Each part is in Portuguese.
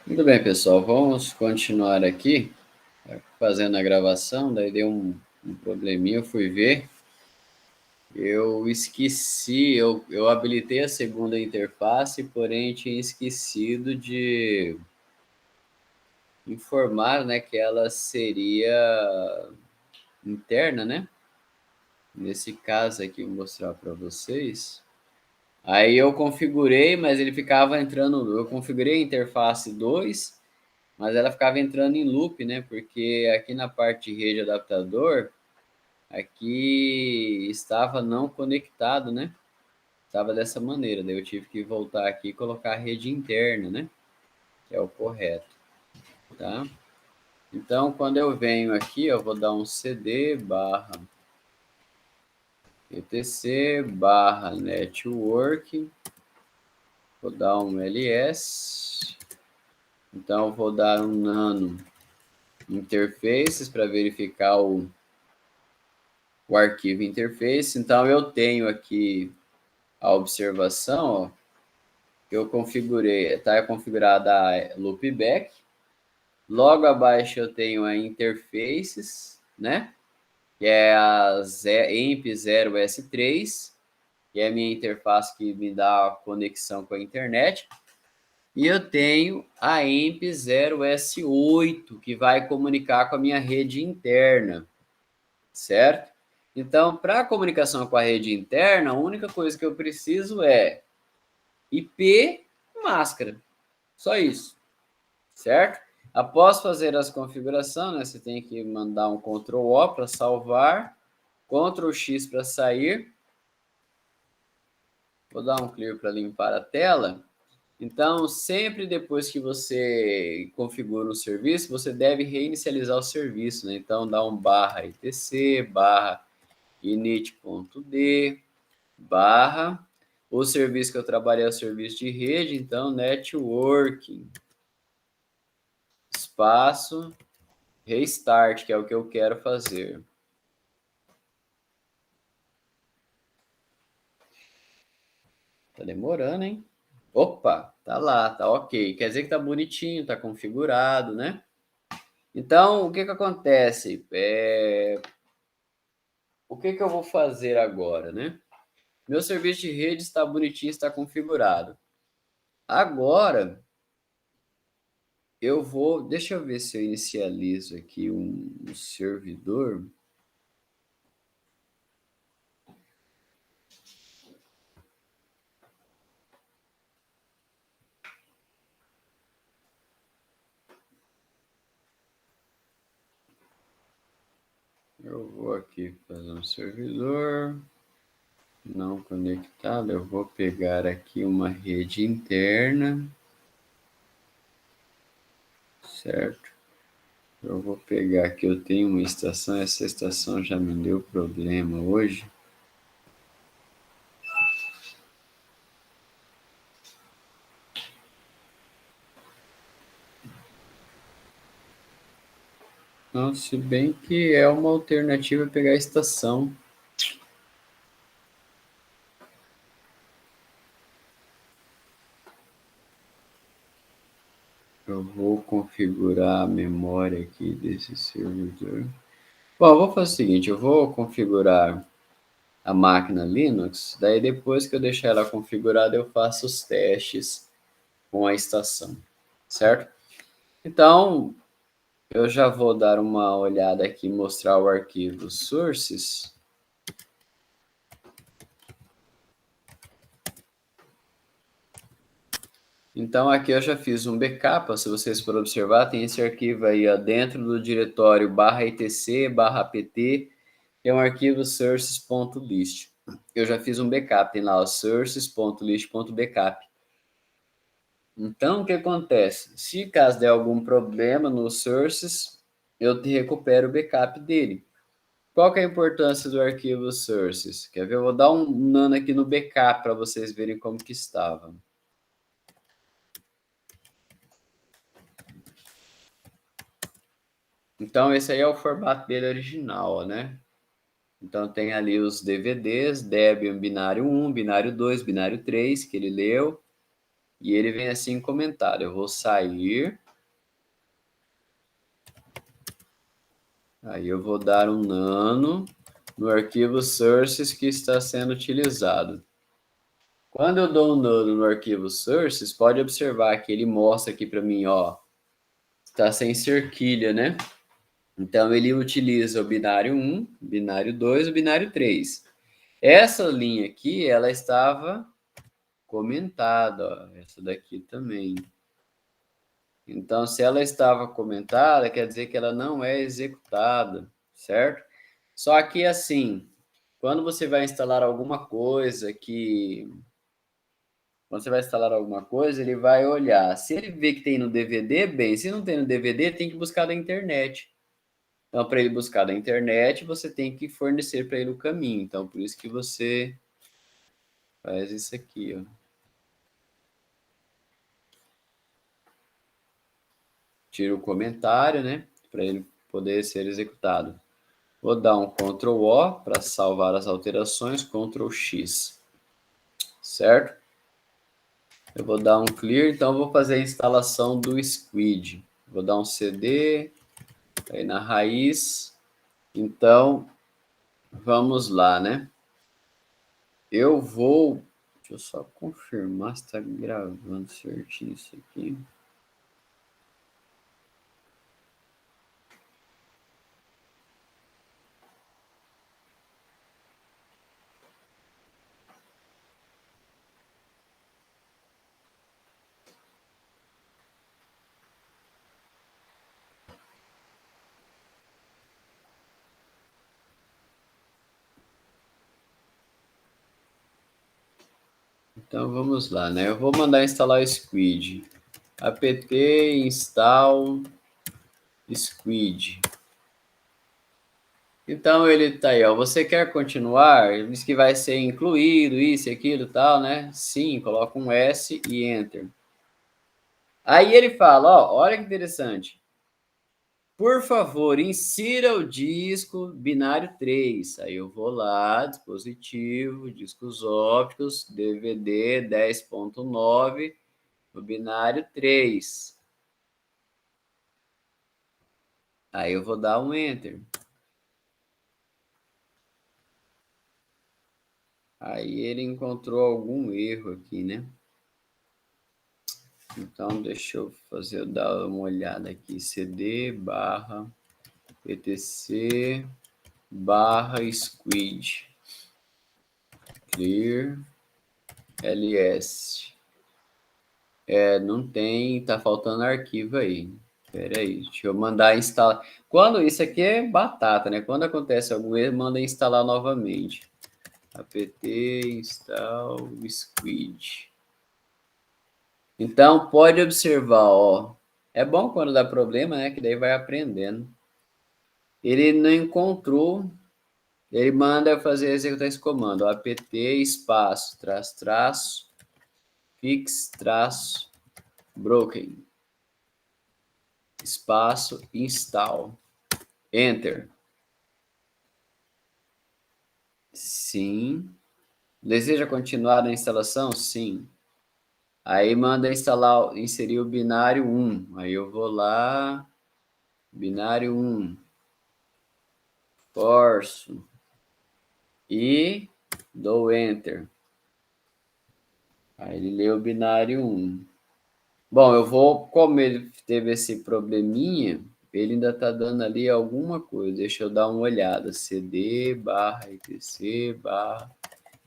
Muito bem, pessoal, vamos continuar aqui, fazendo a gravação, daí deu um probleminha, eu fui ver, eu esqueci, eu habilitei a segunda interface, porém tinha esquecido de informar, né, que ela seria interna, né? Nesse caso aqui, vou mostrar para vocês. Aí eu configurei, mas ele ficava entrando, eu configurei a interface 2, mas ela ficava entrando em loop, né? Porque aqui na parte de rede adaptador, aqui estava não conectado, né? Estava dessa maneira, daí eu tive que voltar aqui e colocar a rede interna, né? Que é o correto, tá? Então, quando eu venho aqui, eu vou dar um cd barra etc barra network, vou dar um ls, então eu vou dar um nano interfaces para verificar o arquivo interface. Então, eu tenho aqui a observação, ó, que eu configurei, está configurada a loopback. Logo abaixo eu tenho a interfaces, né? Que é a EMP0S3, que é a minha interface que me dá a conexão com a internet. E eu tenho a EMP0S8, que vai comunicar com a minha rede interna, certo? Então, para a comunicação com a rede interna, a única coisa que eu preciso é IP máscara. Só isso, certo? Após fazer as configurações, né, você tem que mandar um Ctrl+O para salvar, Ctrl+X para sair. Vou dar um clear para limpar a tela. Então, sempre depois que você configura um serviço, você deve reinicializar o serviço, né? Então, dá um barra etc, barra init.d, barra, o serviço que eu trabalhei é o serviço de rede, então networking, espaço, restart, que é o que eu quero fazer. Tá demorando, hein? Opa, tá lá, tá ok. Quer dizer que tá bonitinho, tá configurado, né? Então, o que que acontece? O que que eu vou fazer agora, né? Meu serviço de rede está bonitinho, está configurado. Agora, deixa eu ver se eu inicializo aqui um servidor. Eu vou aqui fazer um servidor não conectado. Eu vou pegar aqui uma rede interna, certo? Eu vou pegar aqui, eu tenho uma estação, essa estação já me deu problema hoje. Não, se bem que é uma alternativa pegar a estação. Eu vou configurar a memória aqui desse servidor. Bom, eu vou fazer o seguinte, eu vou configurar a máquina Linux, daí depois que eu deixar ela configurada, eu faço os testes com a estação, certo? Então, eu já vou dar uma olhada aqui, mostrar o arquivo sources. Então, aqui eu já fiz um backup, se vocês forem observar, tem esse arquivo aí ó, dentro do diretório /etc, /pt, que é um arquivo sources.list. Eu já fiz um backup, tem lá o sources.list.backup. Então, o que acontece? Se caso der algum problema no sources, eu te recupero o backup dele. Qual que é a importância do arquivo sources? Quer ver? Eu vou dar um nano aqui no backup para vocês verem como que estava. Então, esse aí é o formato dele original, né? Então, tem ali os DVDs, Debian binário 1, binário 2, binário 3, que ele leu. e ele vem assim comentado. Eu vou sair. Aí eu vou dar um nano no arquivo sources que está sendo utilizado. Quando eu dou um nano no arquivo sources, pode observar que ele mostra aqui para mim, ó, está sem cerquilha, né? Então ele utiliza o binário 1, binário 2 e o binário 3. Essa linha aqui, ela estava comentada, ó, essa daqui também. Então, se ela estava comentada, quer dizer que ela não é executada, certo? Só que assim, quando você vai instalar alguma coisa quando você vai instalar alguma coisa, ele vai olhar. Se ele vê que tem no DVD, bem, se não tem no DVD, tem que buscar da internet. Então, para ele buscar da internet, você tem que fornecer para ele o caminho. Então, por isso que você faz isso aqui, ó. Tira o comentário, né? Para ele poder ser executado. Vou dar um Ctrl O para salvar as alterações, Ctrl X, certo? Eu vou dar um clear, então vou fazer a instalação do Squid. Vou dar um CD, aí na raiz. Então, vamos lá, né? Eu vou... Deixa eu só confirmar se está gravando certinho isso aqui. Então, vamos lá, né? Eu vou mandar instalar o Squid. apt install Squid. Então ele tá aí, ó. Você quer continuar? Ele diz que vai ser incluído isso e aquilo e tal, né? Sim, coloca um S e Enter. Aí ele fala, ó, olha que interessante. Por favor, insira o disco binário 3. Aí eu vou lá, dispositivo, discos ópticos, DVD 10.9, o binário 3. Aí eu vou dar um Enter. Aí ele encontrou algum erro aqui, né? Então, deixa eu dar uma olhada aqui. CD barra etc barra squid clear ls. Não tem, tá faltando arquivo aí. Espera aí, deixa eu mandar instalar. Quando isso aqui é batata, né? Quando acontece algum erro, manda instalar novamente. apt install squid. Então, pode observar, ó. É bom quando dá problema, né? Que daí vai aprendendo. Ele não encontrou, ele manda fazer executar esse comando, apt espaço, traço, fix, traço, broken, espaço, install, enter. Sim. Deseja continuar na instalação? Sim. Aí manda instalar, inserir o binário 1. Aí eu vou lá, binário 1, forço, e dou enter. Aí ele leu o binário 1. Bom, eu vou, como ele teve esse probleminha, ele ainda tá dando ali alguma coisa. Deixa eu dar uma olhada. cd barra etc barra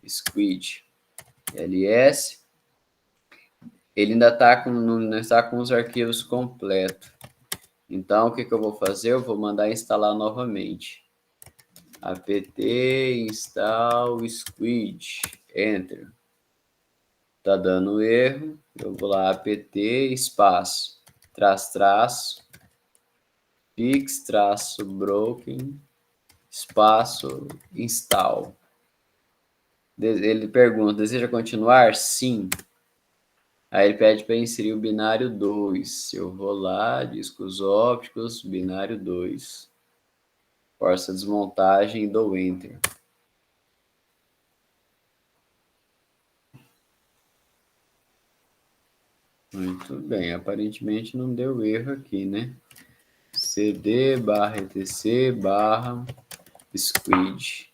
squid ls. Ele ainda tá com, não está com os arquivos completos. Então, o que eu vou fazer? Eu vou mandar instalar novamente. apt install squid, enter. Tá dando erro. Eu vou lá, apt espaço, traço, fix, broken, espaço, install. Ele pergunta, deseja continuar? Sim. Aí ele pede para inserir o binário 2. Eu vou lá, discos ópticos, binário 2. Força desmontagem e dou enter. Muito bem, aparentemente não deu erro aqui, né? cd barra etc barra squid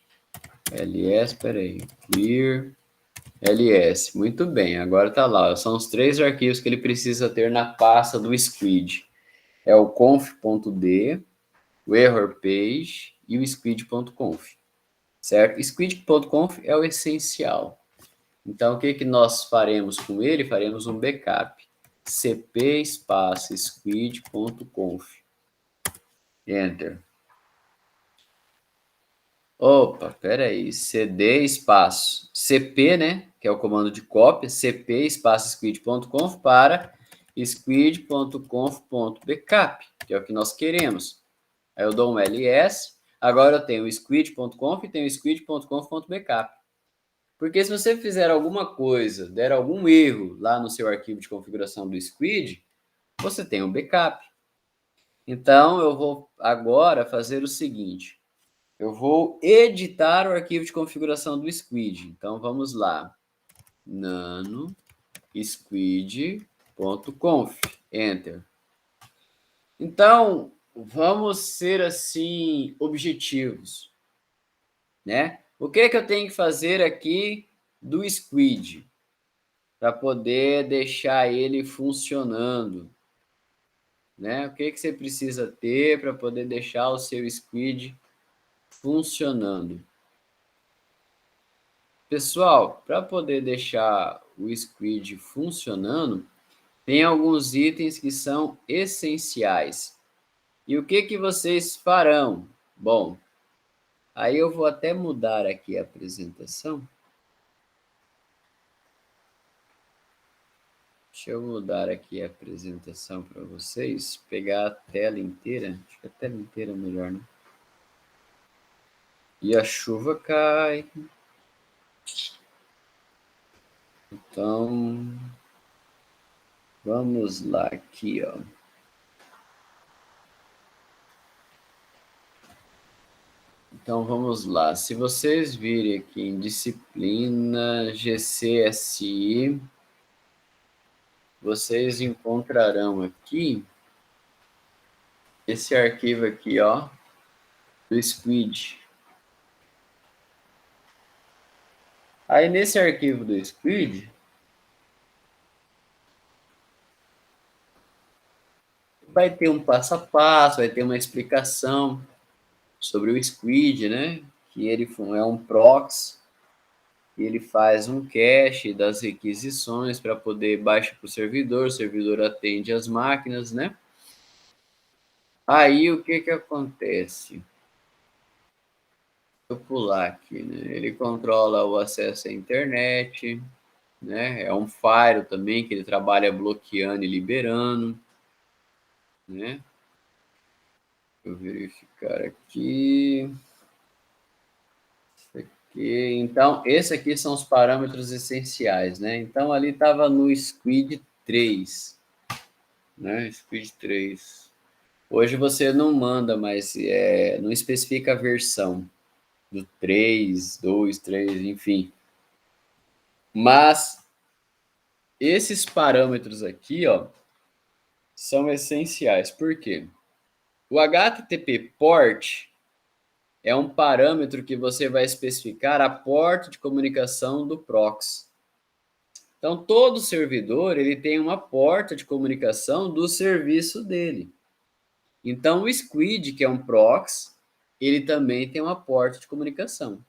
ls, peraí, clear ls. Muito bem, agora tá lá. São os 3 arquivos que ele precisa ter na pasta do squid. É o conf.d, o error page e o squid.conf, certo? Squid.conf é o essencial. Então, o que nós faremos com ele? Faremos um backup. cp espaço squid.conf. Enter. Opa, peraí. cd espaço cp, né? Que é o comando de cópia. cp espaço squid.conf para squid.conf.backup, que é o que nós queremos. Aí eu dou um ls. Agora eu tenho o squid.conf e tenho o squid.conf.backup. Porque se você fizer alguma coisa, der algum erro lá no seu arquivo de configuração do Squid, você tem um backup. Então, eu vou agora fazer o seguinte. Eu vou editar o arquivo de configuração do Squid. Então, vamos lá. Nano squid.conf. Enter. Então, vamos ser assim objetivos, né? O que é que eu tenho que fazer aqui do Squid para poder deixar ele funcionando, né? O que que você precisa ter para poder deixar o seu Squid funcionando? Pessoal, para poder deixar o Squid funcionando, tem alguns itens que são essenciais. E o que que vocês farão? Bom, aí eu vou até mudar aqui a apresentação. Deixa eu mudar aqui a apresentação para vocês, pegar a tela inteira. Acho que a tela inteira é melhor, né? E a chuva cai. Então, vamos lá aqui, ó. Então, vamos lá. Se vocês virem aqui em disciplina GCSI, vocês encontrarão aqui esse arquivo aqui, ó, do Squid. Aí, nesse arquivo do Squid, vai ter um passo a passo, vai ter uma explicação sobre o Squid, né? Que ele é um proxy, ele faz um cache das requisições para poder baixar para o servidor atende as máquinas, né? Aí o que que acontece? Vou pular aqui, né? Ele controla o acesso à internet, né? É um firewall também que ele trabalha bloqueando e liberando, né? Deixa eu verificar aqui. Então, esse aqui são os parâmetros essenciais, né? Então, ali estava no Squid 3, né? Squid 3. Hoje você não manda, mas não especifica a versão do 3, 2, 3, enfim. Mas esses parâmetros aqui, ó, são essenciais. Por quê? O HTTP port é um parâmetro que você vai especificar a porta de comunicação do proxy. Então, todo servidor ele tem uma porta de comunicação do serviço dele. Então, o Squid, que é um proxy, ele também tem uma porta de comunicação.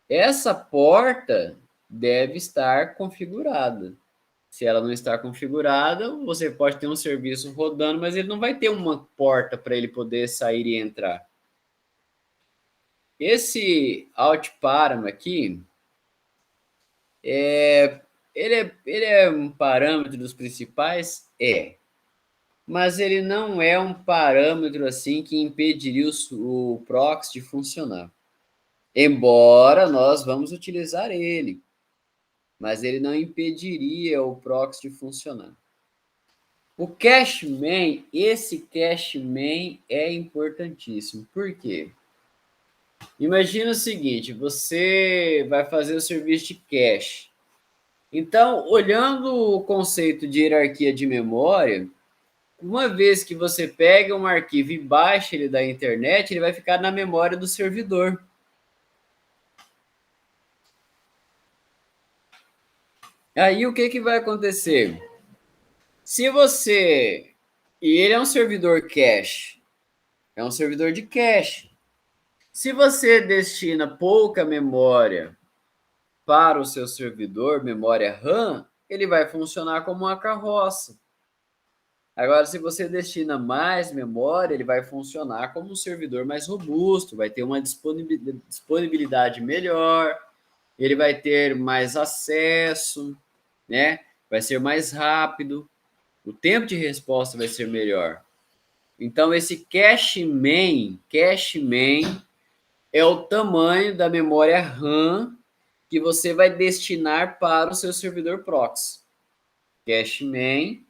Essa porta deve estar configurada. Se ela não está configurada, você pode ter um serviço rodando, mas ele não vai ter uma porta para ele poder sair e entrar. Esse outParam aqui, ele é um parâmetro dos principais? É. Mas ele não é um parâmetro assim que impediria o proxy de funcionar. Embora nós vamos utilizar ele, mas ele não impediria o proxy de funcionar. O cache-main, esse cache-main é importantíssimo. Por quê? Imagina o seguinte, você vai fazer o serviço de cache. Então, olhando o conceito de hierarquia de memória, uma vez que você pega um arquivo e baixa ele da internet, ele vai ficar na memória do servidor. Aí o que, que vai acontecer? Se você. E ele é um servidor cache, é um servidor de cache. Se você destina pouca memória para o seu servidor, memória RAM, ele vai funcionar como uma carroça. Agora, se você destina mais memória, ele vai funcionar como um servidor mais robusto, vai ter uma disponibilidade melhor, ele vai ter mais acesso, né? Vai ser mais rápido, o tempo de resposta vai ser melhor. Então, esse cache main é o tamanho da memória RAM que você vai destinar para o seu servidor proxy. Cache main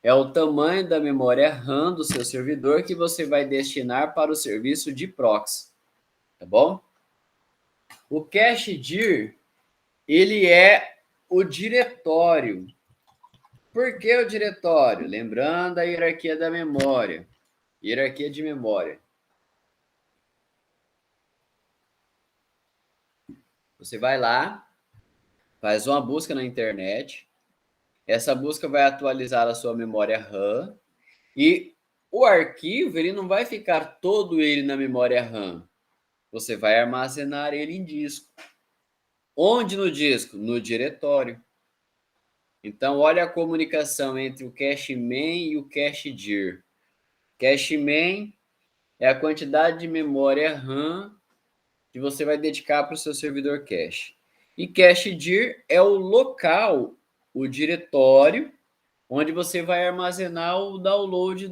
é o tamanho da memória RAM do seu servidor que você vai destinar para o serviço de proxy, tá bom? O cache dir, ele é o diretório. Por que o diretório? Lembrando a hierarquia da memória. Hierarquia de memória. Você vai lá, faz uma busca na internet. Essa busca vai atualizar a sua memória RAM e o arquivo ele não vai ficar todo ele na memória RAM. Você vai armazenar ele em disco. Onde no disco? No diretório. Então, olha a comunicação entre o cache main e o cache dir. Cache main é a quantidade de memória RAM que você vai dedicar para o seu servidor cache. E cache dir é o local, o diretório, onde você vai armazenar o download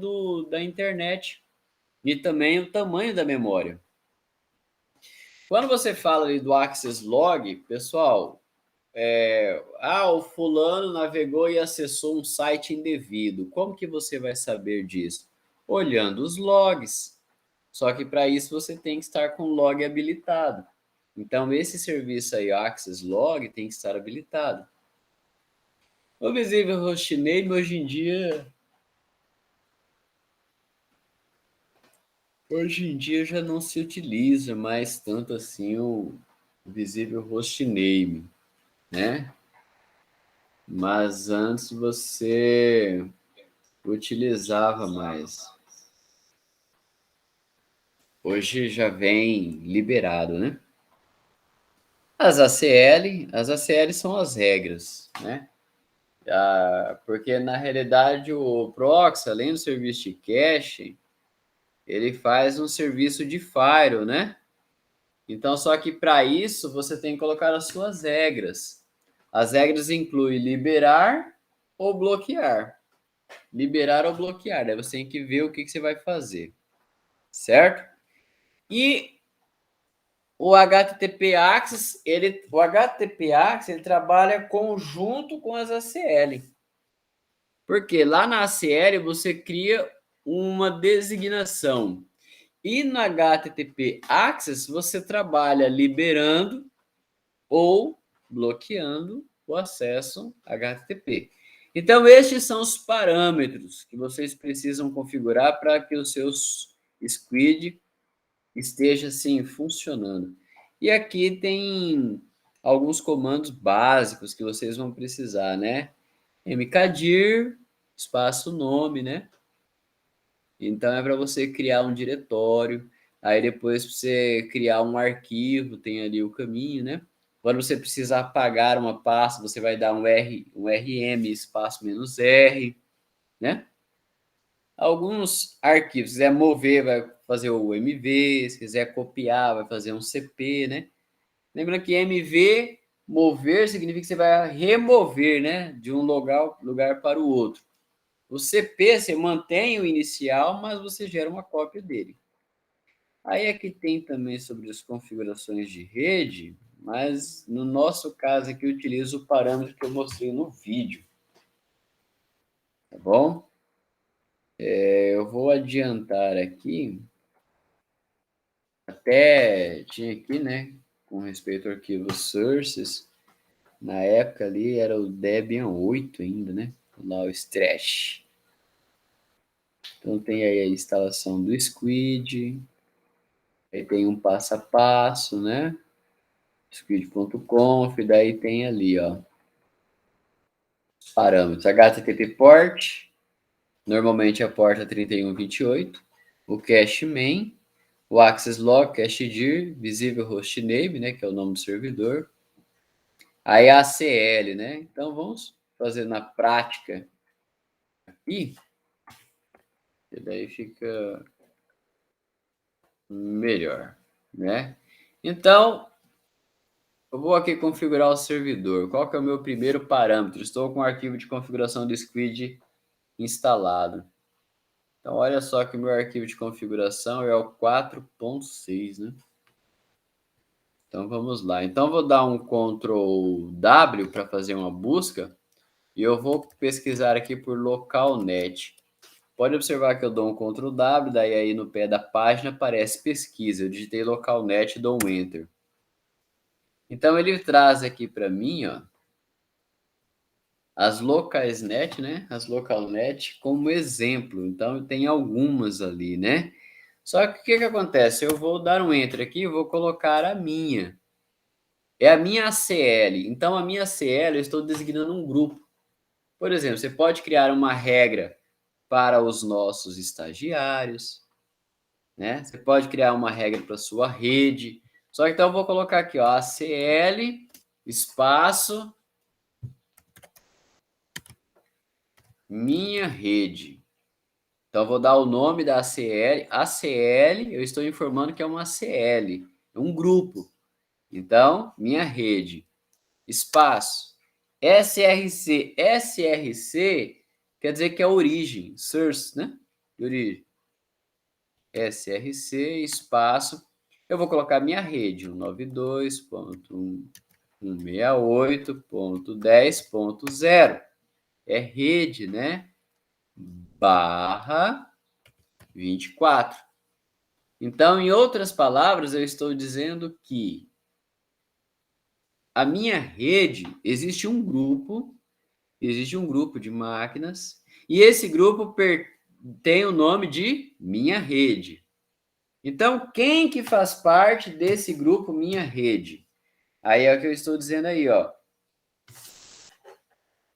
da internet e também o tamanho da memória. Quando você fala ali do access log, pessoal, o fulano navegou e acessou um site indevido. Como que você vai saber disso? Olhando os logs. Só que para isso você tem que estar com o log habilitado. Então esse serviço aí, Access Log, tem que estar habilitado. O Visível Hostname hoje em dia já não se utiliza mais tanto assim o Visível Hostname, né? Mas antes você utilizava mais. Hoje já vem liberado, né? As ACL são as regras, né? Porque na realidade o proxy, além do serviço de cache, ele faz um serviço de firewall, né? Então, só que para isso você tem que colocar as suas regras. As regras incluem liberar ou bloquear. Liberar ou bloquear. Daí você tem que ver o que você vai fazer, certo? E o HTTP Access, ele trabalha conjunto com as ACL. Porque lá na ACL você cria uma designação. E no HTTP Access você trabalha liberando ou bloqueando o acesso HTTP. Então, estes são os parâmetros que vocês precisam configurar para que o seu squid esteja assim funcionando. E aqui tem alguns comandos básicos que vocês vão precisar, né? mkdir, espaço nome, né? Então é para você criar um diretório, aí depois você criar um arquivo, tem ali o caminho, né? Quando você precisar apagar uma pasta, você vai dar um rm espaço -r, né? Alguns arquivos, se quiser mover, vai fazer o mv, se quiser copiar, vai fazer um cp, né? Lembrando que mv, mover, significa que você vai remover, né? De um lugar para o outro. O CP, você mantém o inicial, mas você gera uma cópia dele. Aí aqui tem também sobre as configurações de rede, mas no nosso caso aqui eu utilizo o parâmetro que eu mostrei no vídeo. Tá bom? Eu vou adiantar aqui, até tinha aqui, né, com respeito ao arquivo sources, Na época ali era o Debian 8 ainda, né? Lá o Stretch. Então tem aí a instalação do Squid. Aí tem um passo a passo, né? Squid.conf, daí tem ali, ó, parâmetros. HTTP port, normalmente a porta 3128, o cache main, o access log, cache dir, visível hostname, né, que é o nome do servidor. Aí a ACL, né? Então vamos fazer na prática aqui, e daí fica melhor, né? Então, eu vou aqui configurar o servidor. Qual que é o meu primeiro parâmetro? Estou com o arquivo de configuração do Squid instalado. Então, olha só que o meu arquivo de configuração é o 4.6, né? Então, vamos lá. Então, vou dar um Ctrl W para fazer uma busca e eu vou pesquisar aqui por localnet. Pode observar que eu dou um Ctrl W, daí aí no pé da página aparece pesquisa. Eu digitei localnet e dou um Enter. Então, ele traz aqui para mim, ó, as localnet, né? As localnet como exemplo. Então, tem algumas ali, né? Só que o que acontece? Eu vou dar um enter aqui e vou colocar a minha. É a minha ACL. Então, a minha ACL eu estou designando um grupo. Por exemplo, você pode criar uma regra para os nossos estagiários, né? Você pode criar uma regra para a sua rede. Só que então eu vou colocar aqui, ó, ACL, espaço, minha rede. Então, eu vou dar o nome da ACL. ACL, eu estou informando que é uma ACL, é um grupo. Então, minha rede, espaço, SRC. SRC quer dizer que é origem, source, né? De origem. SRC, espaço. Eu vou colocar minha rede, 192.168.10.0. É rede, né? Barra 24. Então, em outras palavras, eu estou dizendo que a minha rede, existe um grupo de máquinas, e esse grupo tem o nome de minha rede. Então, quem que faz parte desse grupo minha rede? Aí é o que eu estou dizendo aí, ó.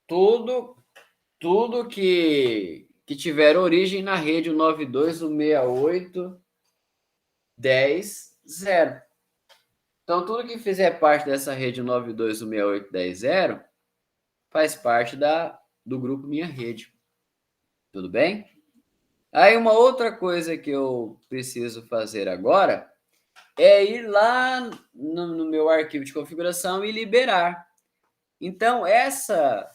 Tudo que tiver origem na rede 92.168.10.0. Então, tudo que fizer parte dessa rede 92.168.10.0 faz parte do grupo Minha Rede. Tudo bem? Aí, uma outra coisa que eu preciso fazer agora é ir lá no meu arquivo de configuração e liberar. Então, essa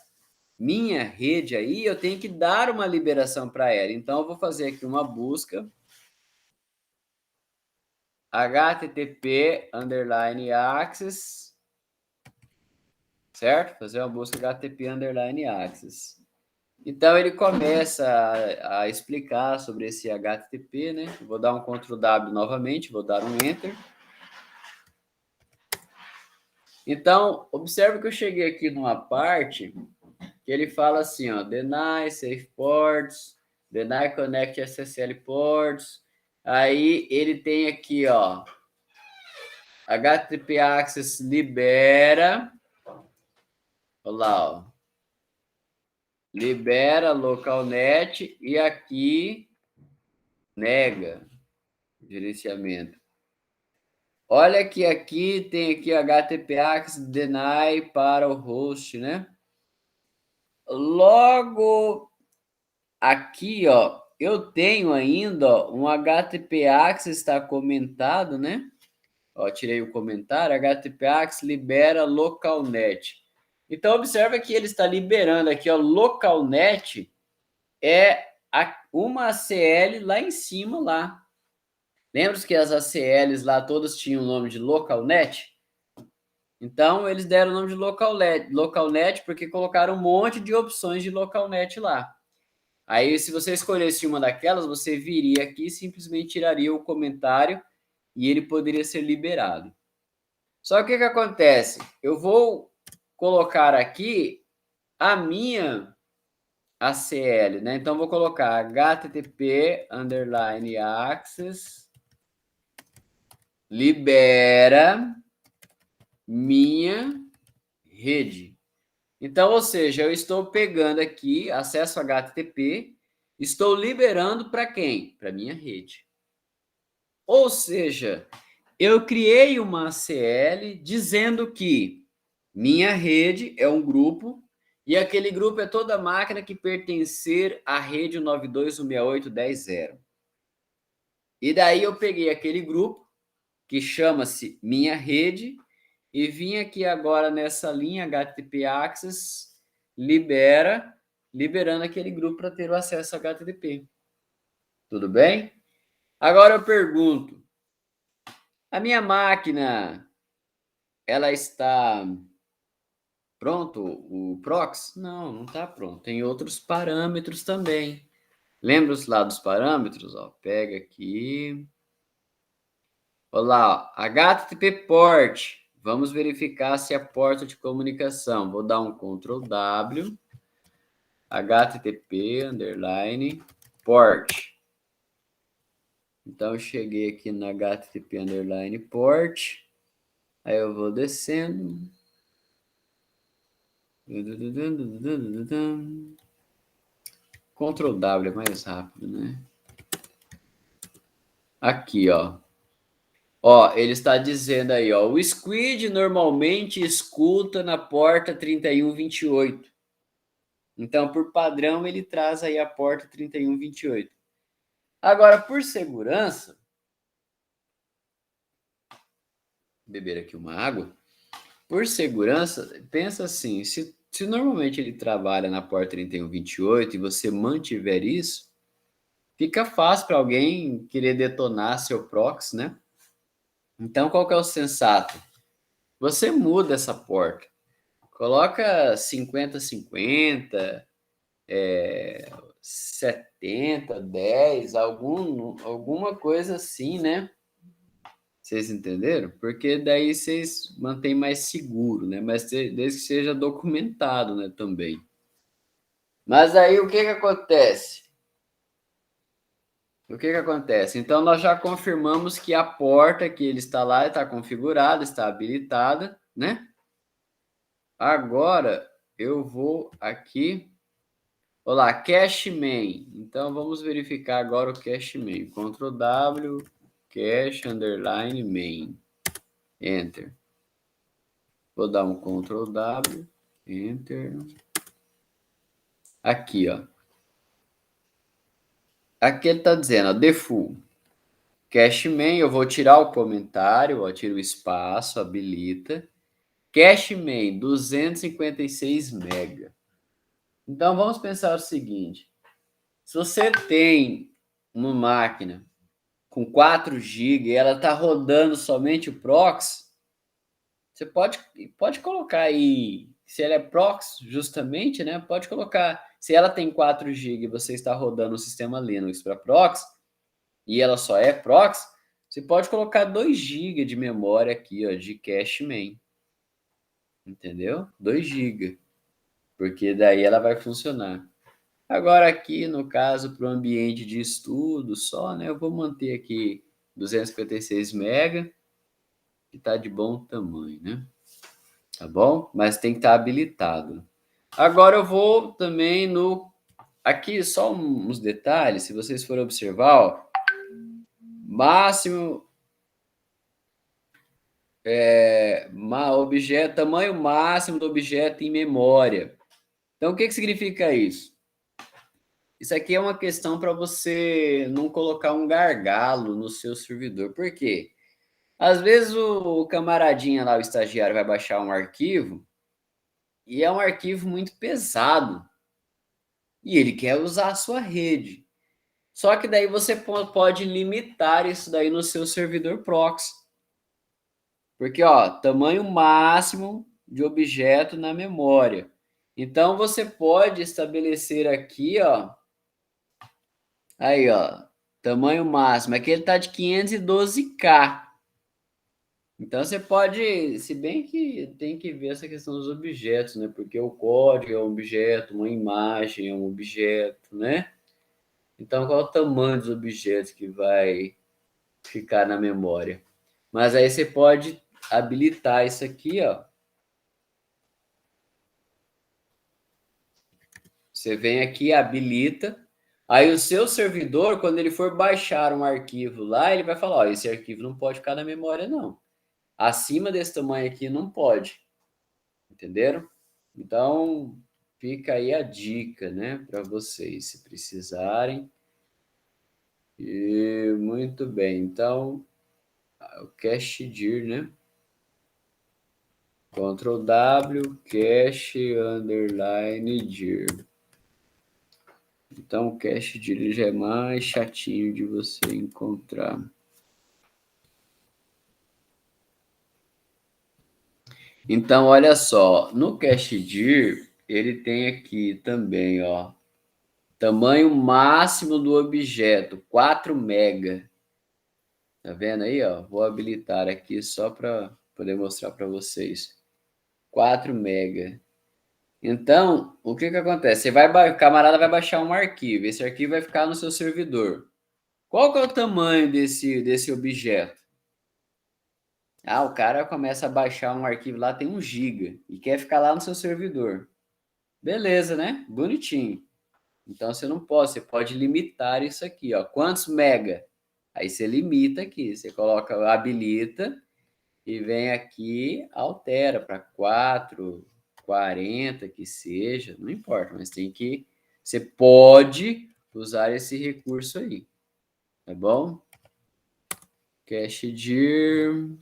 minha rede aí, eu tenho que dar uma liberação para ela. Então, eu vou fazer aqui uma busca. http_access, certo? Fazer uma busca http_access. Então, ele começa a explicar sobre esse HTTP, né? Vou dar um Ctrl W novamente, vou dar um Enter. Então, observe que eu cheguei aqui numa parte que ele fala assim, ó, deny safe ports, deny connect SSL ports. Aí ele tem aqui, ó, HTTP access libera, olha lá, ó, libera localnet e aqui nega gerenciamento. Olha que aqui tem aqui HTTP access deny para o host, né? Logo aqui, ó, eu tenho ainda ó, um HTTP access está comentado, né? Ó, tirei o comentário, HTTP access libera localnet. Então observa que ele está liberando aqui, ó, localnet é uma ACL lá em cima lá. Lembra que as ACLs lá todas tinham o nome de localnet? Então eles deram o nome de localnet porque colocaram um monte de opções de localnet lá. Aí, se você escolhesse uma daquelas, você viria aqui e simplesmente tiraria o comentário e ele poderia ser liberado. Só que o que acontece? Eu vou colocar aqui a minha ACL, né? Então, vou colocar http_access libera minha rede. Então, ou seja, eu estou pegando aqui acesso HTTP, estou liberando para quem? Para minha rede. Ou seja, eu criei uma ACL dizendo que minha rede é um grupo e aquele grupo é toda máquina que pertencer à rede 192.168.10.0. E daí eu peguei aquele grupo que chama-se minha rede e vim aqui agora nessa linha HTTP Access liberando aquele grupo para ter o acesso a HTTP. Tudo bem? Agora eu pergunto, a minha máquina, ela está pronto, o proxy? Não, não está pronto. Tem outros parâmetros também. Lembra lá dos parâmetros? Ó, pega aqui. Olha lá, ó, HTTP port. Vamos verificar se é porta de comunicação. Vou dar um Ctrl W. HTTP_port. Então, eu cheguei aqui no HTTP_port. Aí eu vou descendo. Ctrl W é mais rápido, né? Aqui, ó. Ó, ele está dizendo aí, ó. O Squid normalmente escuta na porta 3128. Então, por padrão, ele traz aí a porta 3128. Agora, por segurança, beber aqui uma água. Por segurança, pensa assim, se normalmente ele trabalha na porta 3128 e você mantiver isso, fica fácil para alguém querer detonar seu proxy, né? Então, qual que é o sensato? Você muda essa porta. Coloca 50-50, 70-10, alguma coisa assim, né? Vocês entenderam? Porque daí vocês mantêm mais seguro, né? Mas desde que seja documentado, né, também. Mas aí o que que acontece? O que que acontece? Então nós já confirmamos que a porta que ele está lá está configurada, está habilitada, né? Agora eu vou aqui. Olá, cache main. Então vamos verificar agora o cache main. Ctrl W, cache underline main. Enter. Vou dar um Ctrl W, Enter. Aqui, ó. Aqui ele está dizendo, ó, default. Cache main, eu vou tirar o comentário, ó, tiro o espaço, habilita. Cache main, 256 MB. Então vamos pensar o seguinte. Se você tem uma máquina com 4 GB e ela está rodando somente o proxy, você pode colocar aí, se ela é proxy, justamente, né? Pode colocar, se ela tem 4 GB e você está rodando o sistema Linux para proxy, e ela só é proxy, você pode colocar 2 GB de memória aqui, ó, de cache main. Entendeu? 2 GB. Porque daí ela vai funcionar. Agora aqui, no caso, para o ambiente de estudo só, né? Eu vou manter aqui 256 MB, que está de bom tamanho, né? Tá bom? Mas tem que estar habilitado. Agora eu vou também no... Aqui só uns detalhes, se vocês forem observar, ó, máximo... objeto, tamanho máximo do objeto em memória. Então, o que significa isso? Isso aqui é uma questão para você não colocar um gargalo no seu servidor. Por quê? Às vezes o camaradinha lá, o estagiário, vai baixar um arquivo e é um arquivo muito pesado e ele quer usar a sua rede. Só que daí você pode limitar isso daí no seu servidor proxy. Porque, ó, tamanho máximo de objeto na memória. Então, você pode estabelecer aqui, ó. Aí, ó. Tamanho máximo. Aqui ele tá de 512K. Então você pode, se bem que tem que ver essa questão dos objetos, né? Porque o código é um objeto, uma imagem é um objeto, né? Então qual é o tamanho dos objetos que vai ficar na memória? Mas aí você pode habilitar isso aqui, ó. Você vem aqui, habilita. Aí o seu servidor, quando ele for baixar um arquivo lá, ele vai falar, ó, esse arquivo não pode ficar na memória, não. Acima desse tamanho aqui não pode. Entenderam? Então, fica aí a dica, né, para vocês, se precisarem. E muito bem. Então, o cache dir, né? Ctrl W, cache underline dir. Então, o cache dir já é mais chatinho de você encontrar. Então, olha só, no cache dir, ele tem aqui também, ó, tamanho máximo do objeto, 4 mega. Tá vendo aí, ó? Vou habilitar aqui só para poder mostrar para vocês. 4 mega. Então, o que que acontece? O camarada vai baixar um arquivo. Esse arquivo vai ficar no seu servidor. Qual que é o tamanho desse objeto? Ah, o cara começa a baixar um arquivo lá, tem 1 giga e quer ficar lá no seu servidor. Beleza, né? Bonitinho. Então você não pode, você pode limitar isso aqui, ó. Quantos mega? Aí você limita aqui, você coloca, habilita e vem aqui, altera para 4, 40 que seja, não importa, mas você pode usar esse recurso aí, tá bom? Cache dir,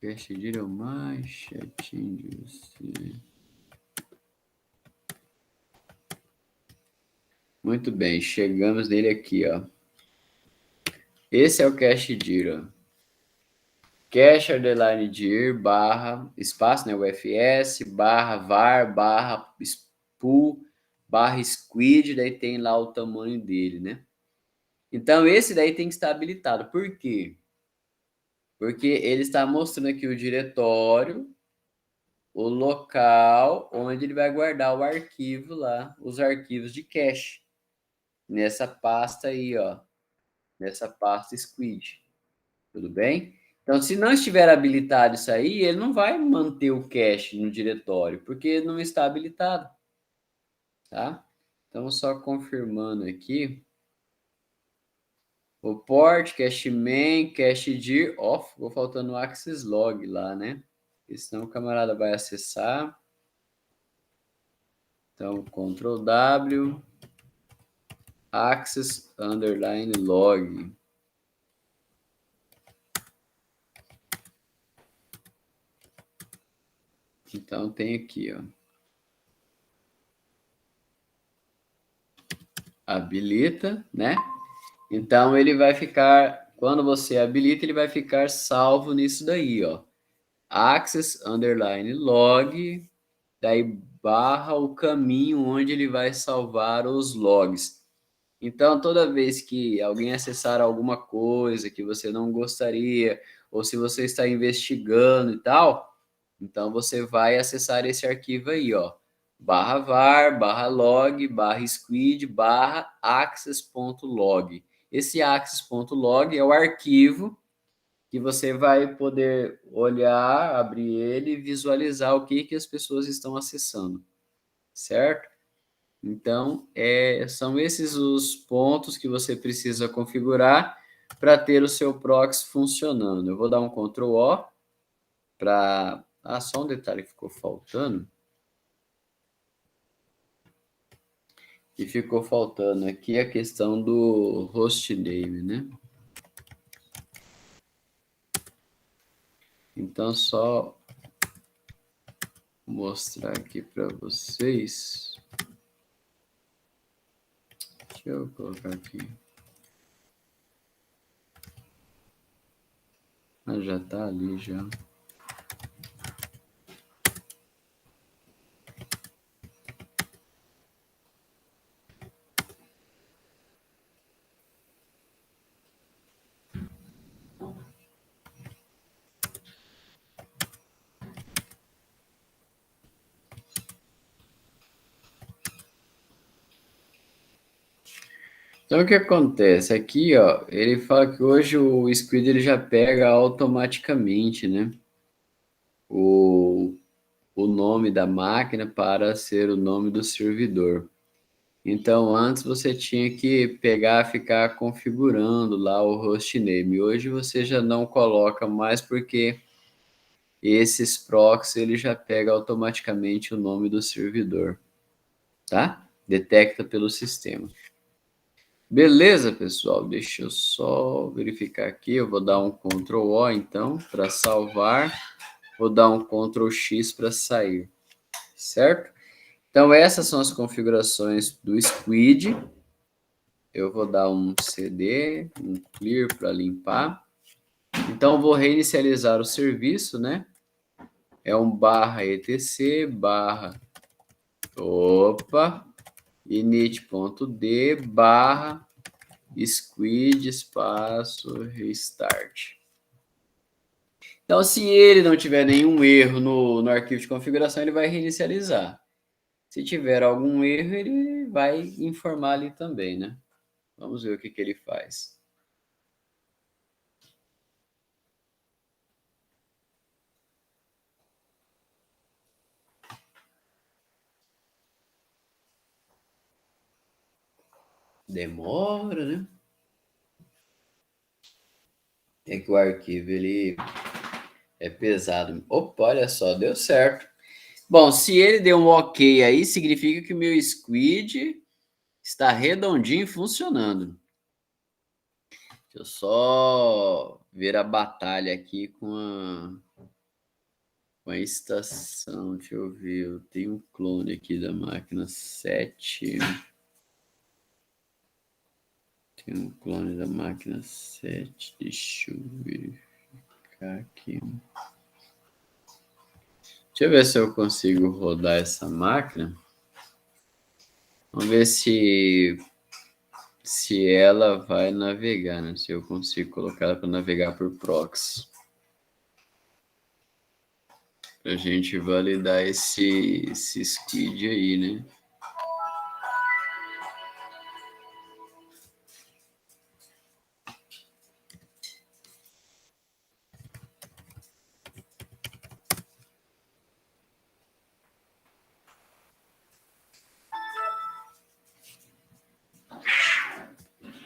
cache dir é o mais chatinho de você. Muito bem, chegamos nele aqui, ó. Esse é o cache dir, ó. Cache underline dir barra espaço, né? UFS barra var barra spool barra squid, daí tem lá o tamanho dele, né? Então esse daí tem que estar habilitado. Por quê? Porque ele está mostrando aqui o diretório, o local onde ele vai guardar o arquivo lá, os arquivos de cache, nessa pasta aí, ó, nessa pasta squid. Tudo bem? Então, se não estiver habilitado isso aí, ele não vai manter o cache no diretório, porque não está habilitado, tá? Então, só confirmando aqui, o port, cache main, cache dir, ó, ficou faltando o access log lá, né? Porque senão o camarada vai acessar. Então, Ctrl W, access underline log. Então, tem aqui, ó. Habilita, né? Então ele vai ficar, quando você habilita, ele vai ficar salvo nisso daí, ó. Access underline log, daí barra o caminho onde ele vai salvar os logs. Então, toda vez que alguém acessar alguma coisa que você não gostaria, ou se você está investigando e tal, então você vai acessar esse arquivo aí, ó. Barra var, barra log, barra squid, barra access.log. Esse access.log é o arquivo que você vai poder olhar, abrir ele e visualizar o que as pessoas estão acessando, certo? Então, são esses os pontos que você precisa configurar para ter o seu proxy funcionando. Eu vou dar um Ctrl O para... Ah, só um detalhe que ficou faltando. Que ficou faltando aqui a questão do hostname, né? Então, só mostrar aqui para vocês. Deixa eu colocar aqui. Ah, já tá ali já. Então, o que acontece? Aqui, ó, ele fala que hoje o Squid ele já pega automaticamente, né? O, o nome da máquina para ser o nome do servidor. Então, antes você tinha que pegar, ficar configurando lá o hostname. Hoje você já não coloca mais porque esses proxies ele já pega automaticamente o nome do servidor, tá? Detecta pelo sistema. Beleza, pessoal? Deixa eu só verificar aqui. Eu vou dar um Ctrl O então para salvar. Vou dar um Ctrl X para sair, certo? Então essas são as configurações do Squid. Eu vou dar um CD, um clear para limpar. Então vou reinicializar o serviço, né? É um barra etc barra opa init.d barra squid espaço restart. Então, se ele não tiver nenhum erro no arquivo de configuração, ele vai reinicializar. Se tiver algum erro, ele vai informar ali também, né? Vamos ver o que, que ele faz. Demora, né? É que o arquivo ele é pesado. Opa, olha só, deu certo. Bom, se ele deu um ok aí, significa que o meu squid está redondinho funcionando. Deixa eu só ver a batalha aqui com a estação. Deixa eu ver, eu tenho um clone aqui da máquina 7. Tem um clone da máquina 7. Deixa eu verificar aqui. Deixa eu ver se eu consigo rodar essa máquina. Vamos ver se ela vai navegar, né? Se eu consigo colocar ela para navegar por proxy. Pra gente validar esse squid aí, né?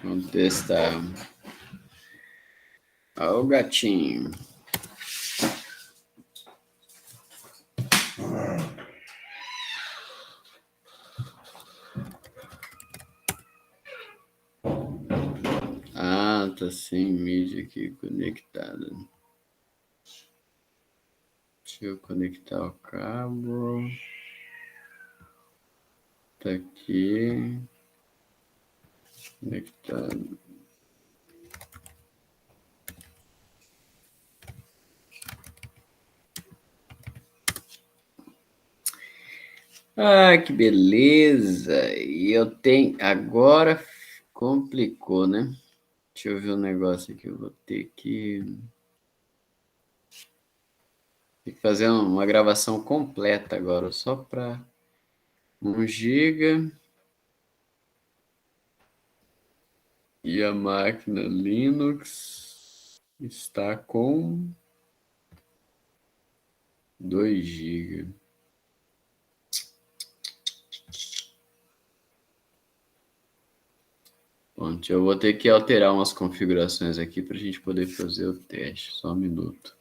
Vamos testar. Olha o gatinho. Ah, tá sem mídia aqui conectada. Deixa eu conectar o cabo. Tá aqui. Conectado. Ah, que beleza! E eu tenho. Agora complicou, né? Deixa eu ver um negócio aqui. Eu vou ter que fazer uma gravação completa agora, só para 1 GB. E a máquina Linux está com 2 GB. Pronto, eu vou ter que alterar umas configurações aqui para a gente poder fazer o teste. Só um minuto.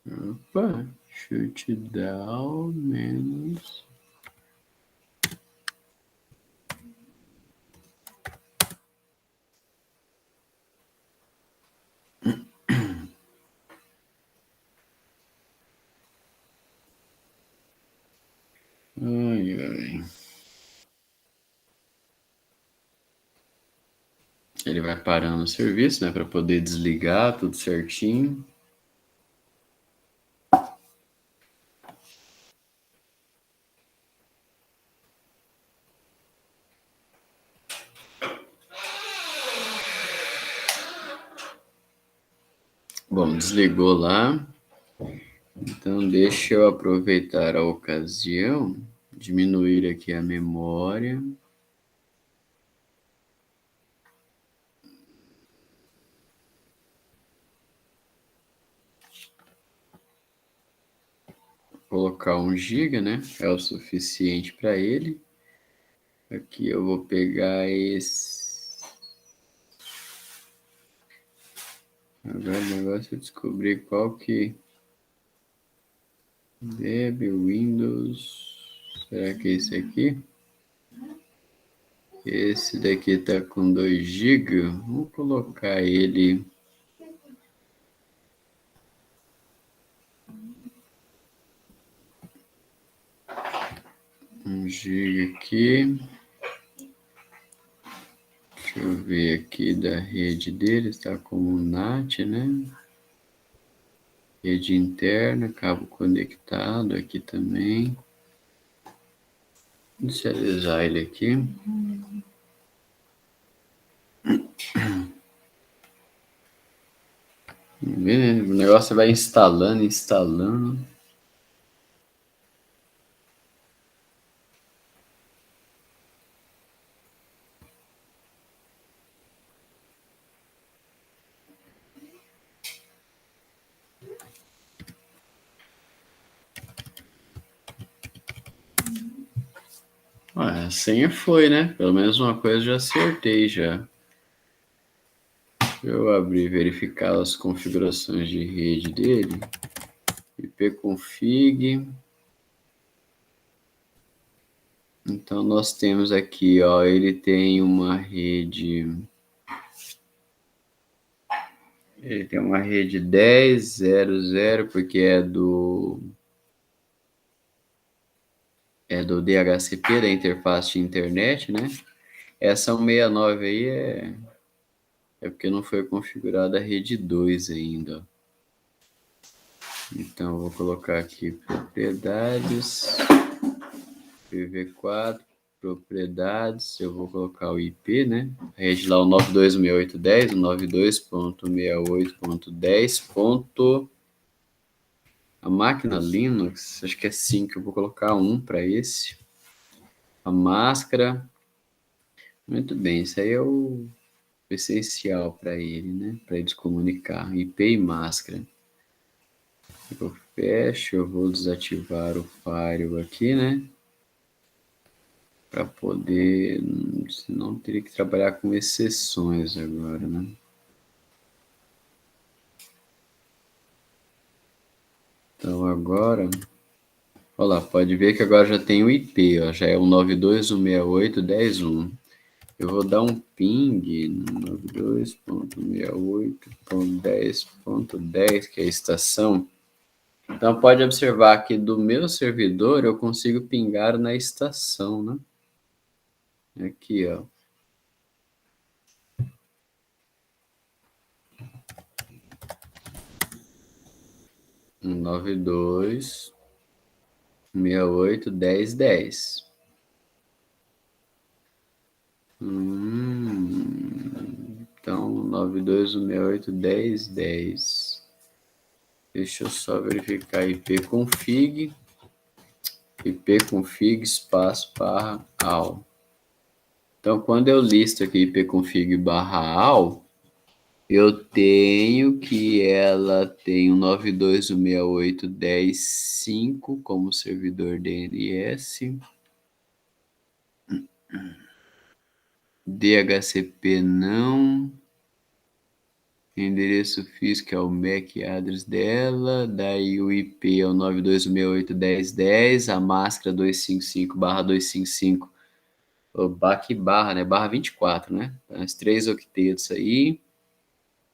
Opa, shutdown menos. Ai, Ele vai parando o serviço, né, para poder desligar tudo certinho. Bom, desligou lá. Então, deixa eu aproveitar a ocasião, diminuir aqui a memória. Colocar 1 GB, né? É o suficiente para ele. Aqui eu vou pegar esse. Agora o negócio é descobrir qual que. Deb, Windows. Será que é esse aqui? Esse daqui tá com 2 GB. Vamos colocar ele. 1 GB aqui. Deixa eu ver aqui da rede dele, está como NAT, né? Rede interna, cabo conectado aqui também. Inicializar ele aqui. O negócio vai instalando. A senha foi, né? Pelo menos uma coisa já acertei já. Deixa eu abrir e verificar as configurações de rede dele. ipconfig. Então nós temos aqui, ó, ele tem uma rede. Ele tem uma rede 10.0.0 porque é do DHCP, da interface de internet, né? Essa 169 aí é porque não foi configurada a rede 2 ainda. Então eu vou colocar aqui propriedades, PV4, propriedades, eu vou colocar o IP, né? A rede lá, o 92.6810, o 92.68.10. A máquina Linux, acho que é 5, eu vou colocar 1 para esse. A máscara, muito bem, isso aí é o essencial para ele, né? Para eles comunicar, IP e máscara. Eu fecho, eu vou desativar o firewall aqui, né? Para poder, senão teria que trabalhar com exceções agora, né? Então agora, olha lá, pode ver que agora já tem o IP, ó, já é o 92.168.10.1. Eu vou dar um ping no 92.68.10.10, que é a estação. Então pode observar que do meu servidor eu consigo pingar na estação, né? Aqui, ó. Um 92.68.10.10. Então 92.168.10.10. Deixa eu só verificar ipconfig espaço barra all. Então quando eu listo aqui ipconfig barra all, eu tenho que ela tem um 92.168.10.5 como servidor DNS. DHCP não. Endereço físico é o MAC address dela. Daí o IP é o 92.168.10.10. A máscara 255/255. O back barra, né? Barra 24, né? As 3 octetos aí.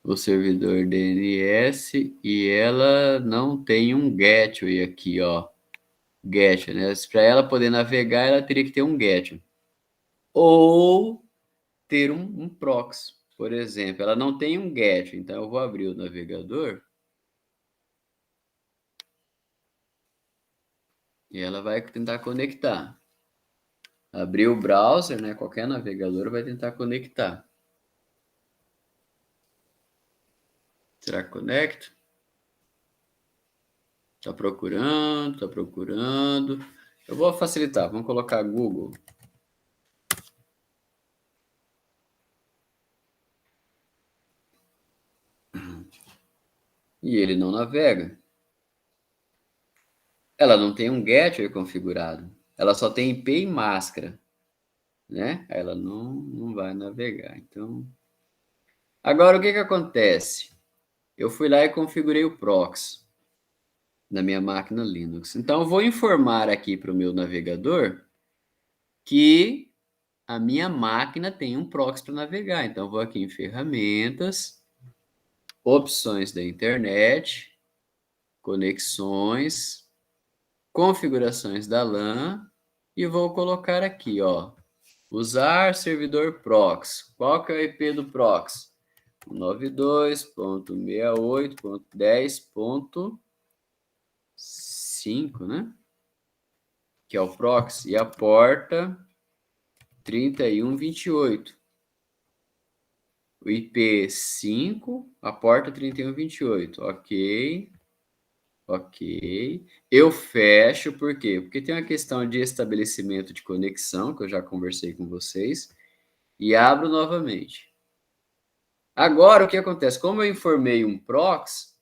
O servidor DNS. E ela não tem um gateway aqui, ó. Get, né? Para ela poder navegar, ela teria que ter um get. Ou ter um proxy, por exemplo. Ela não tem um get, então eu vou abrir o navegador e ela vai tentar conectar. Abrir o browser, né? Qualquer navegador vai tentar conectar. Será que conecta? Tá procurando, tá procurando. Eu vou facilitar, vamos colocar Google. E ele não navega. Ela não tem um gateway configurado. Ela só tem IP e máscara, né? Ela não vai navegar. Então, agora o que que acontece? Eu fui lá e configurei o proxy na minha máquina Linux. Então, eu vou informar aqui para o meu navegador que a minha máquina tem um proxy para navegar. Então, eu vou aqui em ferramentas, opções da internet, conexões, configurações da LAN e vou colocar aqui, ó, usar servidor proxy. Qual que é o IP do proxy? 92.68.10.5, né? Que é o proxy, e a porta 3128. O IP 5, a porta 3128. Ok, ok. Eu fecho, por quê? Porque tem uma questão de estabelecimento de conexão, que eu já conversei com vocês, e abro novamente. Agora, o que acontece? Como eu informei um proxy,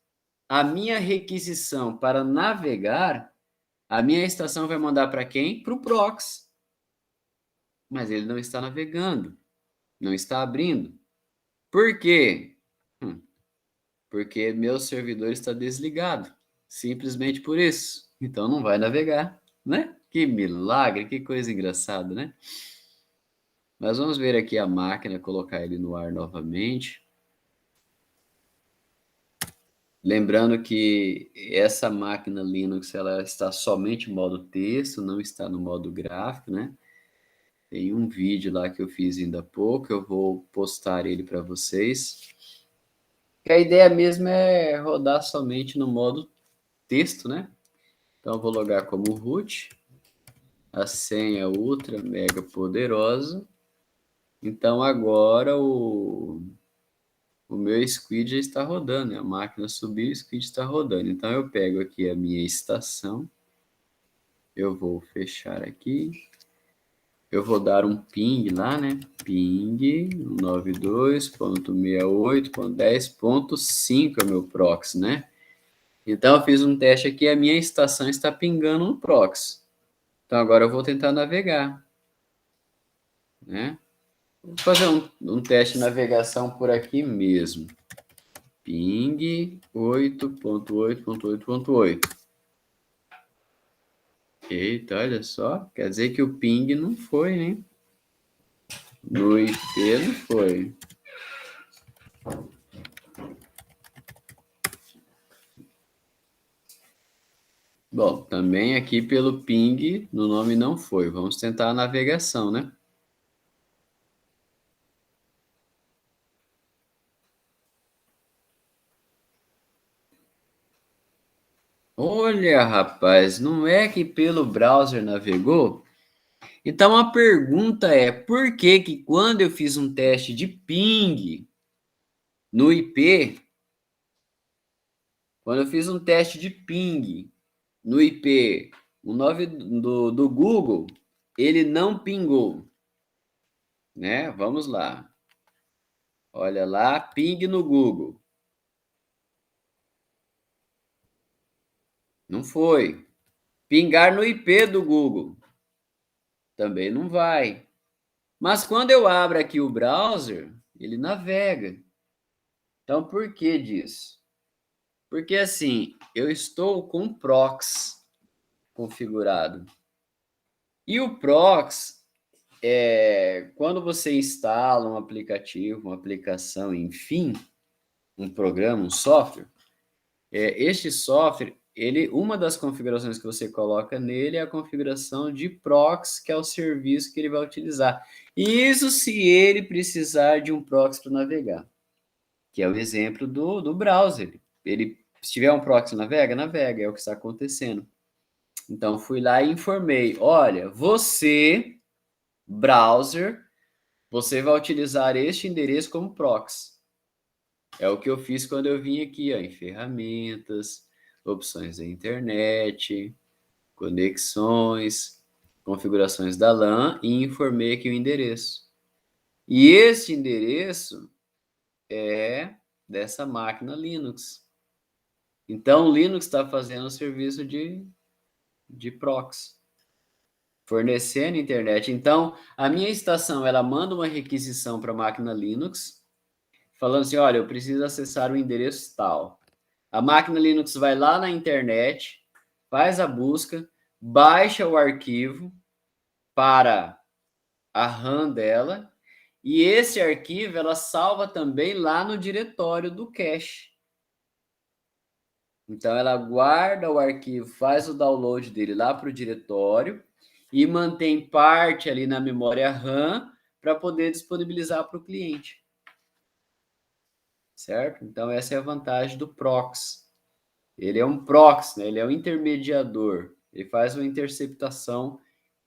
a minha requisição para navegar, a minha estação vai mandar para quem? Para o proxy. Mas ele não está navegando, não está abrindo. Por quê? Porque meu servidor está desligado. Simplesmente por isso. Então não vai navegar, né? Que milagre, que coisa engraçada, né? Mas vamos ver aqui a máquina, colocar ele no ar novamente. Lembrando que essa máquina Linux ela está somente em modo texto, não está no modo gráfico, né? Tem um vídeo lá que eu fiz ainda há pouco, eu vou postar ele para vocês. Que a ideia mesmo é rodar somente no modo texto, né? Então eu vou logar como root, a senha ultra mega poderosa. Então agora o meu Squid já está rodando, né? A máquina subiu, o Squid está rodando. Então eu pego aqui a minha estação, eu vou fechar aqui, eu vou dar um ping lá, né? Ping 92.68.10.5 é o meu proxy, né? Então eu fiz um teste aqui, a minha estação está pingando no proxy. Então agora eu vou tentar navegar, né? Vou fazer um teste de navegação por aqui mesmo. Ping 8.8.8.8. Eita, olha só. Quer dizer que o ping não foi, hein? No IP não foi. Bom, também aqui pelo ping no nome não foi. Vamos tentar a navegação, né? Olha, rapaz, não é que pelo browser navegou? Então a pergunta é, por que que quando eu fiz um teste de ping no IP, quando eu fiz um teste de ping no IP, o 9 do Google, ele não pingou, né? Vamos lá. Olha lá, ping no Google. Não foi. Pingar no IP do Google. Também não vai. Mas quando eu abro aqui o browser, ele navega. Então, por que disso? Porque assim, eu estou com o proxy configurado. E o proxy quando você instala um aplicativo, uma aplicação, enfim, um programa, um software, este software uma das configurações que você coloca nele é a configuração de proxy, que é o serviço que ele vai utilizar. Isso se ele precisar de um proxy para navegar, que é o exemplo do browser. Se tiver um proxy navega, é o que está acontecendo. Então, fui lá e informei, olha, você, browser, você vai utilizar este endereço como proxy. É o que eu fiz quando eu vim aqui, ó, em ferramentas, opções da internet, conexões, configurações da LAN e informei aqui o endereço. E esse endereço é dessa máquina Linux. Então, o Linux está fazendo o serviço de proxy, fornecendo internet. Então, a minha estação, ela manda uma requisição para a máquina Linux, falando assim, olha, eu preciso acessar o endereço tal. A máquina Linux vai lá na internet, faz a busca, baixa o arquivo para a RAM dela, e esse arquivo ela salva também lá no diretório do cache. Então ela guarda o arquivo, faz o download dele lá para o diretório e mantém parte ali na memória RAM para poder disponibilizar para o cliente. Certo? Então essa é a vantagem do proxy. Ele é um proxy, né? Ele é um intermediador. Ele faz uma interceptação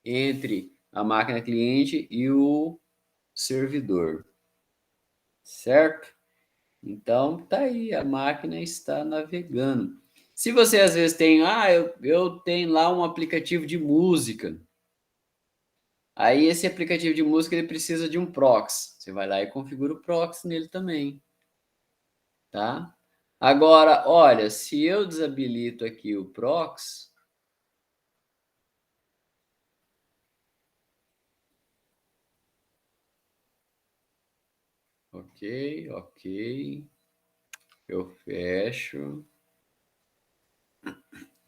entre a máquina cliente e o servidor. Certo? Então, tá aí, a máquina está navegando. Se você às vezes tem, eu tenho lá um aplicativo de música. Aí esse aplicativo de música ele precisa de um proxy. Você vai lá e configura o proxy nele também, tá? Agora, olha, se eu desabilito aqui o proxy, ok. Eu fecho,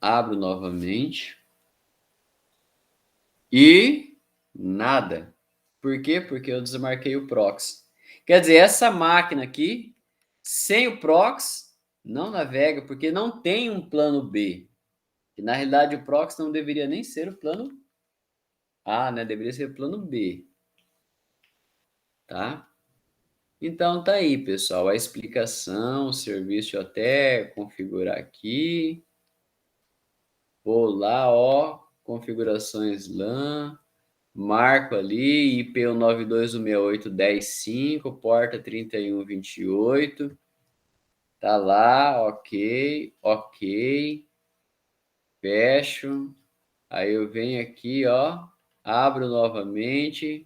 abro novamente e nada. Por quê? Porque eu desmarquei o proxy. Quer dizer, essa máquina aqui, sem o proxy, não navega, porque não tem um plano B. Que na realidade o proxy não deveria nem ser o plano A, né? Deveria ser o plano B. Tá? Então tá aí, pessoal, a explicação, o serviço, deixa eu até configurar aqui. Vou lá, ó, configurações LAN, marco ali, IP 192.168.10.5, porta 3128, tá lá, ok, fecho, aí eu venho aqui, ó, abro novamente,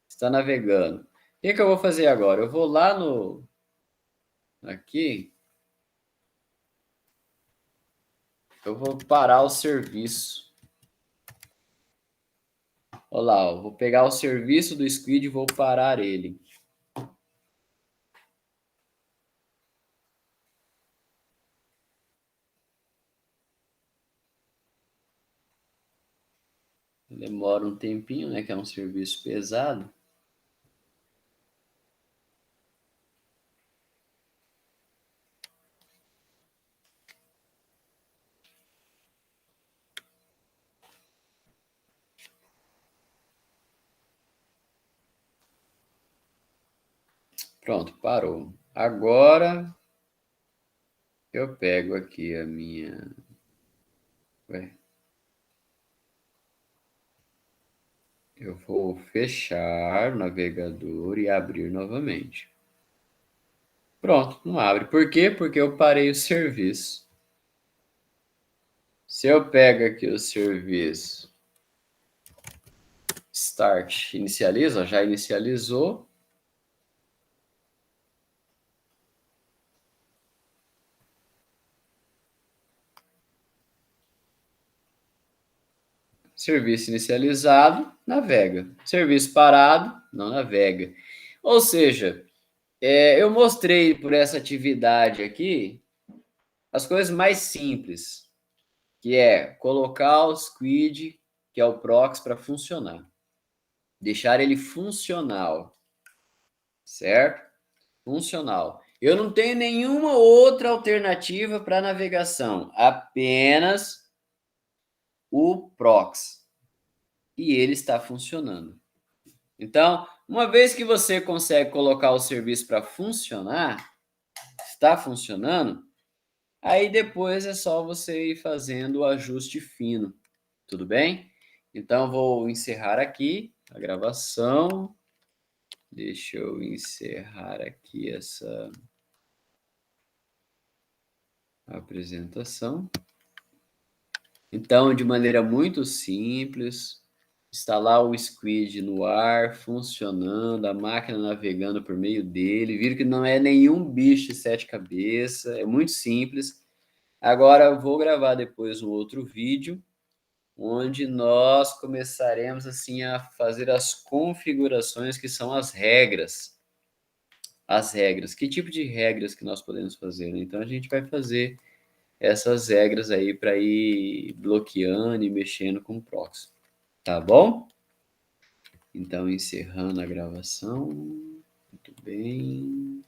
está navegando. O que eu vou fazer agora? Eu vou lá aqui, eu vou parar o serviço. Olha lá, ó, vou pegar o serviço do Squid e vou parar ele. Demora um tempinho, né? Que é um serviço pesado. Pronto, parou. Agora eu pego aqui a minha. Ué. Eu vou fechar o navegador e abrir novamente. Pronto, não abre. Por quê? Porque eu parei o serviço. Se eu pego aqui o serviço Start, inicializa, já inicializou. Serviço inicializado, navega. Serviço parado, não navega. Ou seja, eu mostrei por essa atividade aqui as coisas mais simples, que é colocar o Squid, que é o proxy, para funcionar. Deixar ele funcional, certo? Funcional. Eu não tenho nenhuma outra alternativa para navegação, apenas o proxy. E ele está funcionando. Então, uma vez que você consegue colocar o serviço para funcionar, está funcionando, aí depois é só você ir fazendo o ajuste fino, tudo bem? Então, vou encerrar aqui a gravação. Deixa eu encerrar aqui essa apresentação. Então, de maneira muito simples, instalar o Squid no ar, funcionando, a máquina navegando por meio dele. Viram que não é nenhum bicho de sete cabeças, é muito simples. Agora eu vou gravar depois um outro vídeo, onde nós começaremos assim a fazer as configurações que são as regras. As regras. Que tipo de regras que nós podemos fazer, né? Então a gente vai fazer essas regras aí para ir bloqueando e mexendo com o proxy. Tá bom? Então, encerrando a gravação. Muito bem.